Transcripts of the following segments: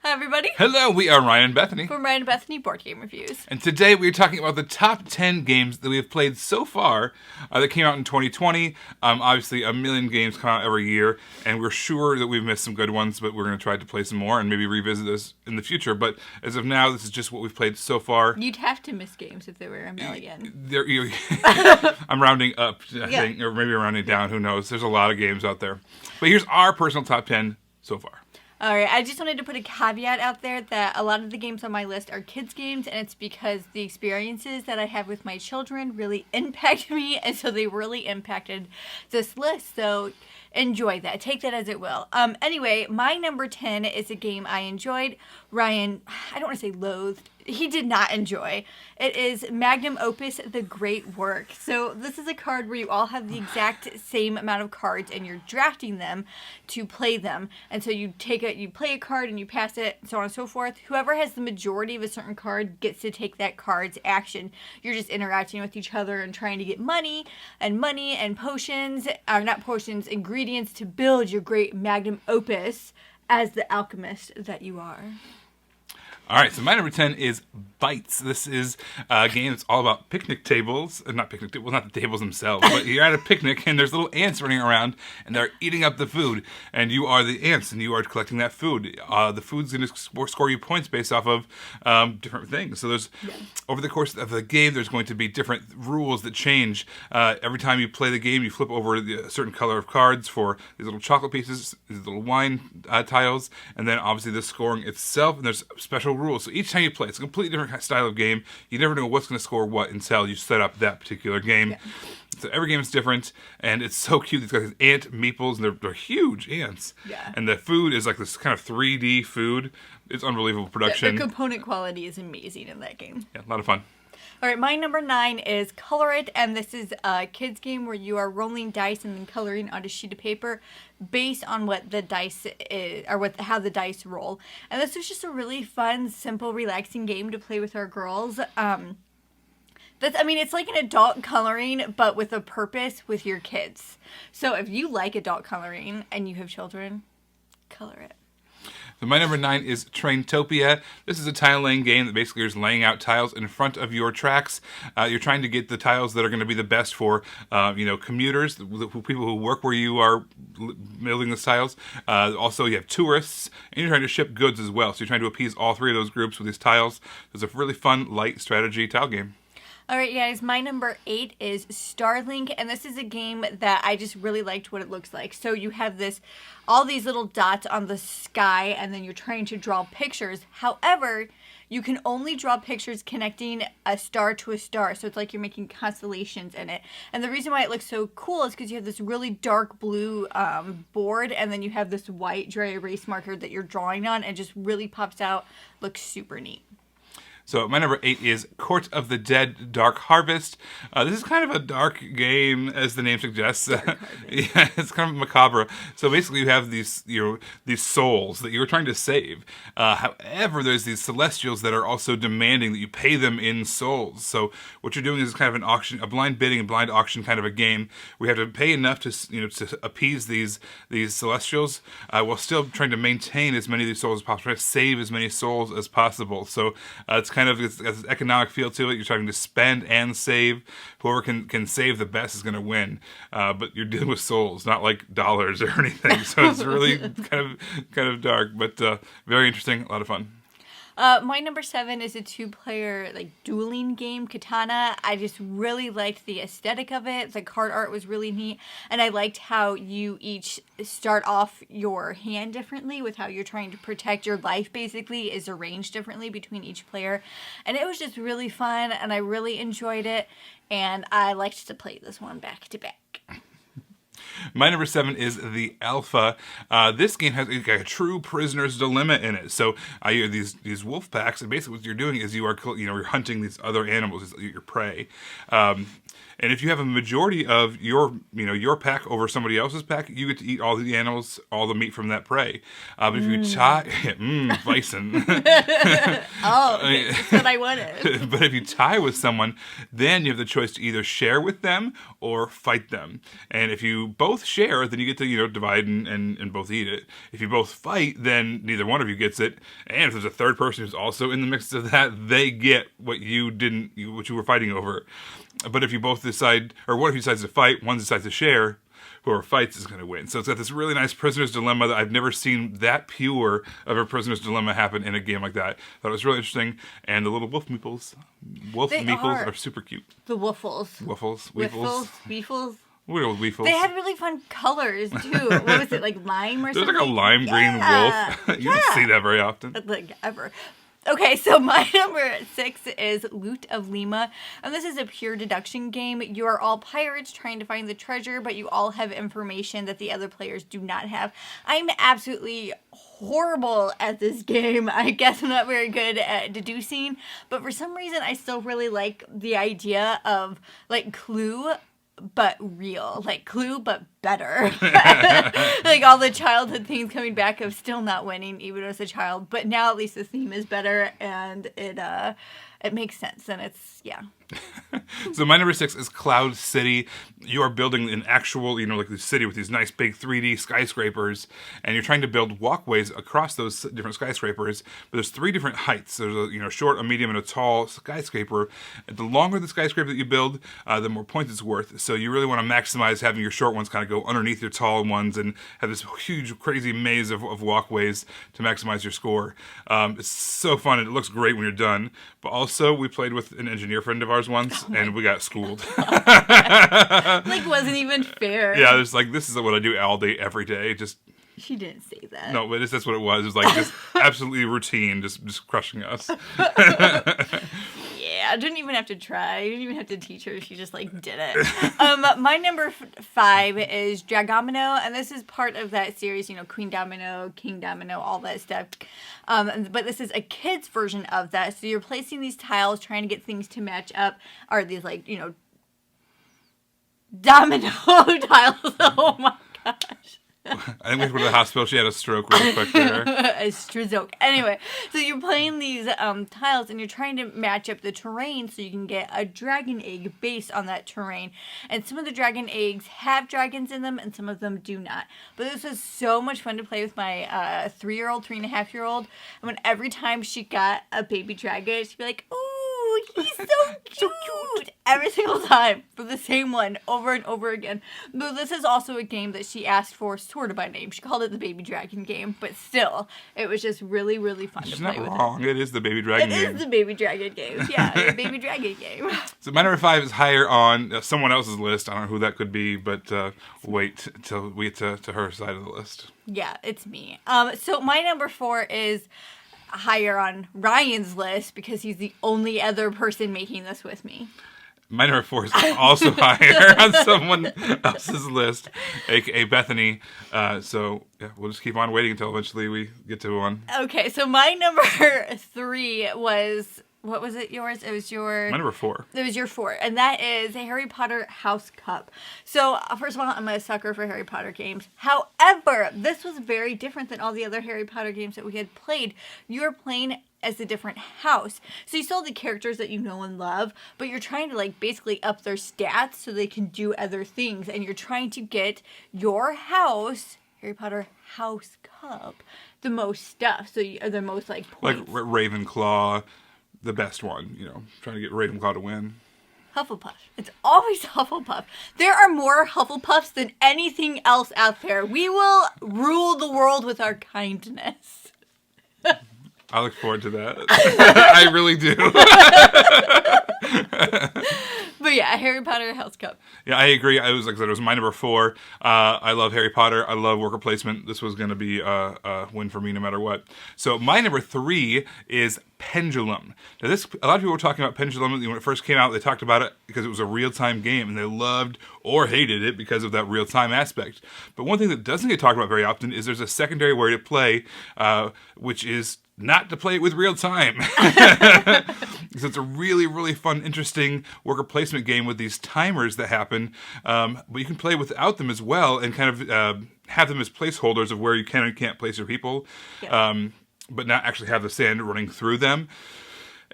Hi, everybody. Hello, we are Ryan Bethany. From Ryan Bethany Board Game Reviews. And today we are talking about the top 10 games that we have played so far that came out in 2020. Obviously, a million games come out every year, and we're sure that we've missed some good ones, but we're going to try to play some more and maybe revisit this in the future. But as of now, this is just what we've played so far. You'd have to miss games if there were a million. I'm rounding up, I think, or maybe rounding down, who knows. There's a lot of games out there. But here's our personal top 10 so far. All right, I just wanted to put a caveat out there that a lot of the games on my list are kids' games, and it's because the experiences that I have with my children really impact me, and so they really impacted this list. So enjoy that. Take that as it will. Anyway, my number 10 is a game I enjoyed. Ryan, I don't want to say loathed. He did not enjoy. It is Magnum Opus, The Great Work. So this is a card where you all have the exact same amount of cards and you're drafting them to play them. And so you play a card and you pass it, so on and so forth. Whoever has the majority of a certain card gets to take that card's action. You're just interacting with each other and trying to get money and potions, or not potions, ingredients to build your great Magnum Opus as the alchemist that you are. All right, so my number 10 is Bites. This is a game that's all about picnic tables. Not picnic tables, not the tables themselves, but you're at a picnic and there's little ants running around and they're eating up the food. And you are the ants and you are collecting that food. The food's going to score you points based off of different things. So there's, over the course of the game, there's going to be different rules that change. Every time you play the game, you flip over a certain color of cards for these little chocolate pieces, these little wine tiles, and then obviously the scoring itself, and there's special rules. So each time you play, it's a completely different style of game. You never know what's going to score what until you set up that particular game. Yeah. So every game is different, and it's so cute. It's got these ant meeples, and they're huge ants. Yeah. And the food is like this kind of 3D food. It's unbelievable production. The component quality is amazing in that game. Yeah, a lot of fun. All right, my number 9 is Color It, and this is a kids game where you are rolling dice and then coloring on a sheet of paper based on what the dice is, or how the dice roll. And this is just a really fun, simple, relaxing game to play with our girls. It's like an adult coloring, but with a purpose with your kids. So if you like adult coloring and you have children, color it. So my number 9 is Traintopia. This is a tile laying game that basically is laying out tiles in front of your tracks. You're trying to get the tiles that are going to be the best for, commuters, people who work where you are building the tiles. Also, you have tourists, and you're trying to ship goods as well. So you're trying to appease all three of those groups with these tiles. It's a really fun, light strategy tile game. All right, guys, my number 8 is Starlink, and this is a game that I just really liked what it looks like. So you have all these little dots on the sky, and then you're trying to draw pictures. However, you can only draw pictures connecting a star to a star, so it's like you're making constellations in it. And the reason why it looks so cool is because you have this really dark blue board, and then you have this white dry erase marker that you're drawing on, and it just really pops out. Looks super neat. So my number 8 is Court of the Dead Dark Harvest. This is kind of a dark game, as the name suggests. Yeah, it's kind of macabre. So basically you have these souls that you're trying to save. However, there's these celestials that are also demanding that you pay them in souls. So what you're doing is kind of an auction, a blind bidding and blind auction kind of a game. We have to pay enough to appease these celestials while still trying to maintain as many of these souls as possible, trying to save as many souls as possible. So it's has an economic feel to it. You're trying to spend and save. Whoever can save the best is going to win. But you're dealing with souls, not like dollars or anything. So it's really kind of dark, but very interesting. A lot of fun. My number 7 is a 2-player dueling game, Katana. I just really liked the aesthetic of it. The card art was really neat, and I liked how you each start off your hand differently with how you're trying to protect your life. Basically, is arranged differently between each player, and it was just really fun, and I really enjoyed it, and I liked to play this one back to back. My number 7 is the Alpha. This game has a true prisoner's dilemma in it. So you have these wolf packs, and basically what you're doing is you're hunting these other animals, your prey. And if you have a majority of your pack over somebody else's pack, you get to eat all the animals, all the meat from that prey. But if you tie, bison. Oh, that's what I wanted. But if you tie with someone, then you have the choice to either share with them or fight them. And if you both share, then you get to divide and both eat it. If you both fight, then neither one of you gets it. And if there's a third person who's also in the mix of that, they get what you were fighting over. But if you both decide, or one of you decides to fight, one decides to share, whoever fights is going to win. So it's got this really nice prisoner's dilemma that I've never seen that pure of a prisoner's dilemma happen in a game like that. Thought it was really interesting. And the little wolf meeples are super cute. The woofles. Weefles. Little weefles. They had really fun colors too. What was it, like lime or something? There's like a lime green wolf. You don't see that very often. Like ever. Okay, so my number 6 is Loot of Lima, and this is a pure deduction game. You are all pirates trying to find the treasure, but you all have information that the other players do not have. I'm absolutely horrible at this game. I guess I'm not very good at deducing, but for some reason I still really like the idea of like Clue, but real. Like Clue, but better. Like all the childhood things coming back of still not winning, even as a child. But now at least the theme is better, and it makes sense, and it's, yeah. So my number 6 is Cloud City. You are building an actual, like the city with these nice big 3D skyscrapers, and you're trying to build walkways across those different skyscrapers. But there's 3 different heights. There's a short, a medium, and a tall skyscraper. The longer the skyscraper that you build, the more points it's worth. So you really want to maximize having your short ones kind of go underneath your tall ones and have this huge, crazy maze of walkways to maximize your score. It's so fun, and it looks great when you're done. But also, we played with an engineer friend of ours once, and we got schooled. Like, wasn't even fair. Yeah, it's like, this is what I do all day, every day. Just She didn't say that. no, but that's what it was. It was like just absolutely routine, just crushing us. Yeah, I didn't even have to try. I didn't even have to teach her. She just did it. My number 5 is Dragamino, and this is part of that series. Queen Domino, King Domino, all that stuff. But this is a kid's version of that. So you're placing these tiles, trying to get things to match up. Are these domino tiles? Oh my gosh. I think we have to go to the hospital. She had a stroke really quick there. A stroke. Anyway, so you're playing these tiles, and you're trying to match up the terrain so you can get a dragon egg based on that terrain. And some of the dragon eggs have dragons in them, and some of them do not. But this was so much fun to play with my 3-year-old, 3.5-year-old. And when every time she got a baby dragon, she'd be like, "Ooh, he's so cute." So cute. Every single time for the same one over and over again. But this is also a game that she asked for sort of by name. She called it the Baby Dragon game, but still, it was just really, really fun to play with. She's not wrong. It is the Baby Dragon game. It is the Baby Dragon game. Yeah, the Baby Dragon game. So my number 5 is higher on someone else's list. I don't know who that could be, but wait till we get to her side of the list. Yeah, it's me. So my number 4 is higher on Ryan's list because he's the only other person making this with me. My number 4 is also higher on someone else's list, aka Bethany. So yeah, we'll just keep on waiting until eventually we get to one. Okay, so my number 3 was, what was it yours? It was your... My number 4. It was your 4, and that is a Harry Potter House Cup. So, first of all, I'm a sucker for Harry Potter games. However, this was very different than all the other Harry Potter games that we had played. You're playing as a different house. So you still have the characters that you know and love, but you're trying to basically up their stats so they can do other things, and you're trying to get your house, Harry Potter House Cup, the most stuff. So the most points. Like Ravenclaw, the best one, trying to get Ravenclaw to win. Hufflepuff. It's always Hufflepuff. There are more Hufflepuffs than anything else out there. We will rule the world with our kindness. I look forward to that. I really do. But yeah, Harry Potter House Cup. Yeah, I agree. It was my number 4. I love Harry Potter. I love worker placement. This was going to be a win for me no matter what. So my number 3 is Pendulum. Now, a lot of people were talking about Pendulum when it first came out. They talked about it because it was a real-time game, and they loved or hated it because of that real-time aspect. But one thing that doesn't get talked about very often is there's a secondary way to play, which is not to play it with real time. Because it's a really, really fun, interesting worker placement game with these timers that happen. But you can play without them as well and kind of have them as placeholders of where you can and can't place your people. Yeah. But not actually have the sand running through them.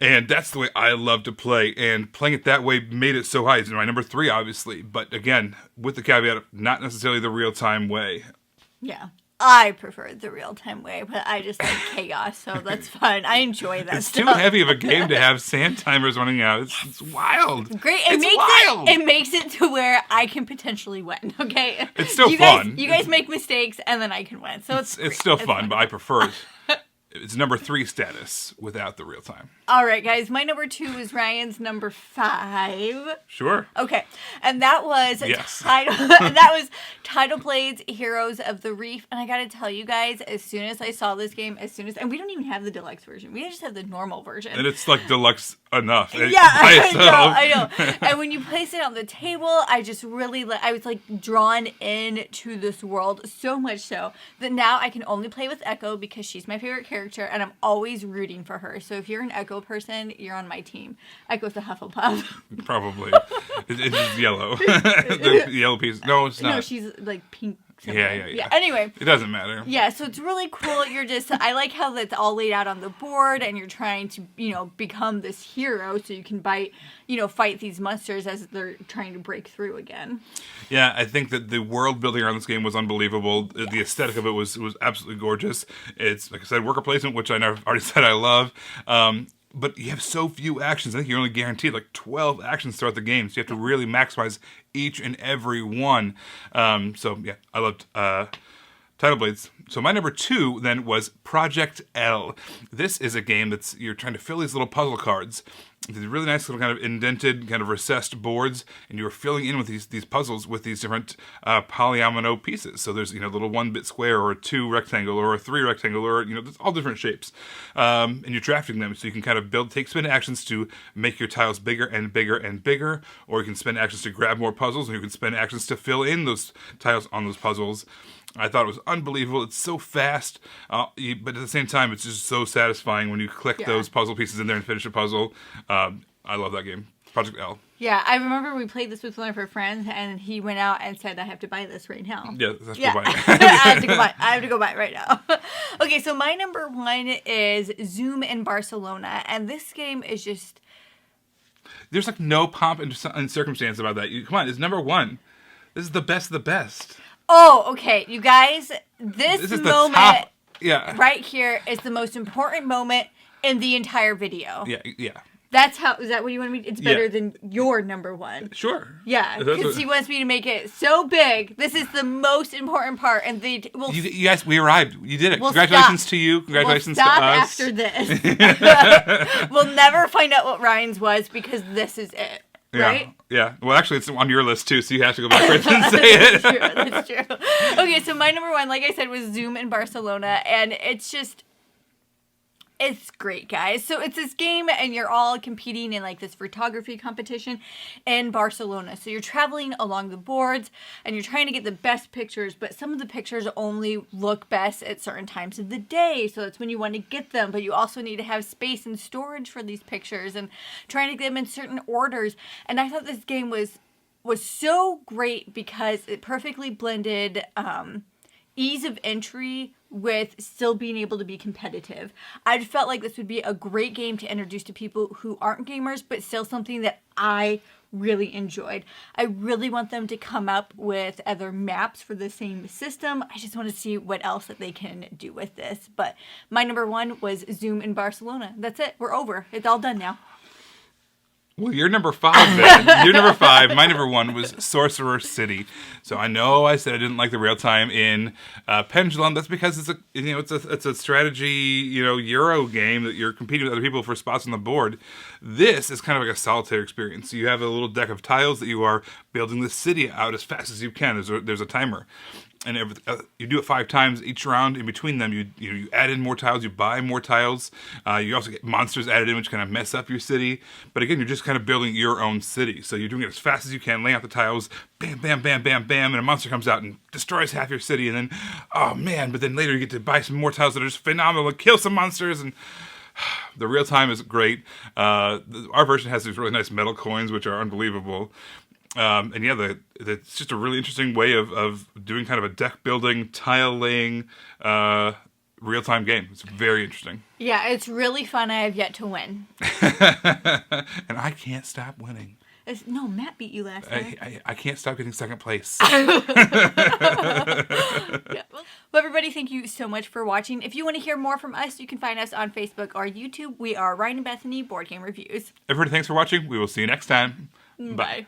And that's the way I love to play. And playing it that way made it so high. It's my number 3, obviously. But again, with the caveat of not necessarily the real-time way. Yeah. I prefer the real-time way, but I just like chaos, so that's fun. I enjoy that stuff. It's too heavy of a game to have sand timers running out. It's wild. Great. It makes it to where I can potentially win, okay? It's still fun. You guys make mistakes, and then I can win. So it's still fun, but I prefer it. It's number 3 status without the real time. All right, guys. My number 2 is Ryan's number 5. Sure. Okay, and that was Tidal Blades Heroes of the Reef. And I gotta tell you guys, as soon as I saw this game, and we don't even have the deluxe version. We just have the normal version. And it's like deluxe enough. Yeah, I know. And when you place it on the table, I just really, I was like drawn into this world so much so that now I can only play with Echo because she's my favorite character, and I'm always rooting for her. So if you're an Echo person, you're on my team. Echo's a Hufflepuff. Probably. It's just yellow. The yellow piece. No, it's not. No, she's like pink. Yeah. Anyway. It doesn't matter. Yeah, so it's really cool. I like how that's all laid out on the board, and you're trying to, become this hero so you can fight these monsters as they're trying to break through again. Yeah, I think that the world building around this game was unbelievable. Yes. The aesthetic of it was absolutely gorgeous. It's, like I said, worker placement, which I already said I love. But you have so few actions. I think you're only guaranteed like 12 actions throughout the game. So you have to really maximize each and every one. So yeah, I loved Tidal Blades. So my number 2 then was Project L. This is a game you're trying to fill these little puzzle cards. These really nice little kind of indented, kind of recessed boards, and you're filling in with these puzzles with these different polyomino pieces. So there's little 1-bit square or a 2 rectangle or a 3 rectangle or there's all different shapes, and you're drafting them so you can kind of spend actions to make your tiles bigger and bigger and bigger, or you can spend actions to grab more puzzles, and you can spend actions to fill in those tiles on those puzzles. I thought it was unbelievable. It's so fast, but at the same time, it's just so satisfying when you click those puzzle pieces in there and finish a puzzle. I love that game. Project L. Yeah, I remember we played this with one of our friends, and he went out and said, I have to buy this right now. Yeah, that's go buy it. I have to go buy it right now. Okay, so my number 1 is Zoom in Barcelona, and this game is just... There's like no pomp and circumstance about that. Come on, it's number 1. This is the best of the best. Oh, okay. You guys, this is moment the top, right here is the most important moment in the entire video. Yeah. Is that what you want me to... It's better than your number 1. Sure. Yeah, because he wants me to make it so big. This is the most important part. And you guys, we arrived. You did it. Congratulations to you. Congratulations to us. After this. We'll never find out what Ryan's was because this is it. Right? Yeah. Well, actually, it's on your list, too, so you have to go backwards and say it. That's true. Okay, so my number 1, like I said, was Zoom in Barcelona, and it's just... It's great, guys. So it's this game, and you're all competing in like this photography competition in Barcelona. So you're traveling along the boards, and you're trying to get the best pictures, but some of the pictures only look best at certain times of the day. So that's when you want to get them, but you also need to have space and storage for these pictures, and trying to get them in certain orders. And I thought this game was so great because it perfectly blended ease of entry with still being able to be competitive. I felt like this would be a great game to introduce to people who aren't gamers, but still something that I really enjoyed. I really want them to come up with other maps for the same system. I just want to see what else that they can do with this. But my number 1 was Zoom in Barcelona. That's it. We're over. It's all done now. Well, you're number 5 then. You're number 5. My number 1 was Sorcerer City. So I know I said I didn't like the real time in Pendulum. That's because it's a strategy Euro game that you're competing with other people for spots on the board. This is kind of like a solitaire experience. So you have a little deck of tiles that you are building the city out as fast as you can. There's a timer. and you do it 5 times each round. In between them, you add in more tiles, you buy more tiles. You also get monsters added in, which kind of mess up your city. But again, you're just kind of building your own city. So you're doing it as fast as you can, laying out the tiles, bam, bam, bam, bam, bam, and a monster comes out and destroys half your city. And then, oh man! But then later you get to buy some more tiles that are just phenomenal and kill some monsters. And the real time is great. Our version has these really nice metal coins, which are unbelievable. And yeah, it's just a really interesting way of doing kind of a deck building, tile laying, real-time game. It's very interesting. Yeah, it's really fun. I have yet to win. And I can't stop winning. No, Matt beat you last time. I can't stop getting second place. Yeah. Well, everybody, thank you so much for watching. If you want to hear more from us, you can find us on Facebook or YouTube. We are Ryan Bethany Board Game Reviews. Everybody, thanks for watching. We will see you next time. Bye.